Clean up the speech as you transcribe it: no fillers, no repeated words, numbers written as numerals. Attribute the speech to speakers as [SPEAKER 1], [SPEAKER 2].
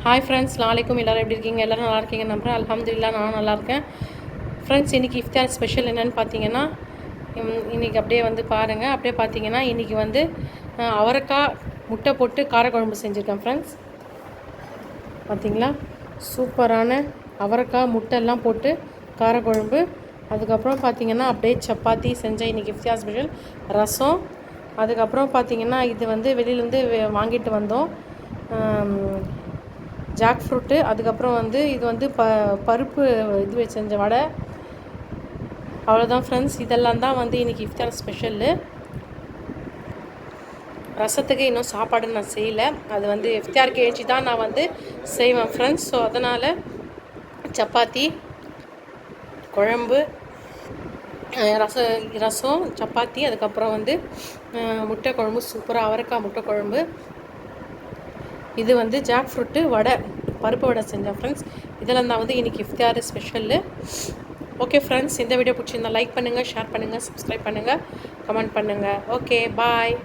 [SPEAKER 1] Hi friends, நாளைக்கும் எல்லோரும் எப்படி இருக்கீங்க? எல்லோரும் நல்லா இருக்கீங்க நம்புறேன். அல்ஹம்துலில்லாஹ் நானும் நல்லாயிருக்கேன். ஃப்ரெண்ட்ஸ், இன்றைக்கி இஃப்தார் ஸ்பெஷல் என்னென்னு பார்த்தீங்கன்னா, இன்றைக்கி அப்படியே வந்து பாருங்கள். அப்படியே பார்த்தீங்கன்னா இன்றைக்கி வந்து அவரைக்காய் முட்டை போட்டு காரக்குழம்பு செஞ்சுருக்கேன் ஃப்ரெண்ட்ஸ். பார்த்தீங்களா, சூப்பரான அவரைக்காய் முட்டைலாம் போட்டு காரக்குழம்பு. அதுக்கப்புறம் பார்த்தீங்கன்னா அப்படியே சப்பாத்தி செஞ்சேன். இன்றைக்கி இஃப்தார் ஸ்பெஷல் ரசம். அதுக்கப்புறம் பார்த்தீங்கன்னா இது வந்து வெளியிலேருந்து வாங்கிட்டு வந்தோம், ஜாக் ஃப்ரூட்டு. அதுக்கப்புறம் வந்து இது வந்து பருப்பு இது செஞ்ச வடை. அவ்வளோதான் ஃப்ரெண்ட்ஸ், இதெல்லாம் தான் வந்து இன்றைக்கி இஃப்தார் ஸ்பெஷல்லு. ரசத்துக்கு இன்னும் சாப்பாடு நான் செய்யலை. அது வந்து இஃப்தாருக்கு ஏஞ்சி தான் நான் வந்து செய்வேன் ஃப்ரெண்ட்ஸ். ஸோ அதனால் சப்பாத்தி குழம்பு, ரசம் சப்பாத்தி, அதுக்கப்புறம் வந்து முட்டை குழம்பு, சூப்பராக அவரைக்காய் முட்டை குழம்பு. இது வந்து ஜாக் ஃப்ரூட்டு வடை, பருப்பு வடை செஞ்சேன் ஃப்ரெண்ட்ஸ். இதெல்லாம் தான் வந்து இன்றைக்கி இஃப்தார் ஸ்பெஷல்லு. ஓகே ஃப்ரெண்ட்ஸ், இந்த வீடியோ பிடிச்சிருந்தா லைக் பண்ணுங்கள், ஷேர் பண்ணுங்கள், சப்ஸ்கிரைப் பண்ணுங்கள், கமெண்ட் பண்ணுங்கள். ஓகே, பாய்.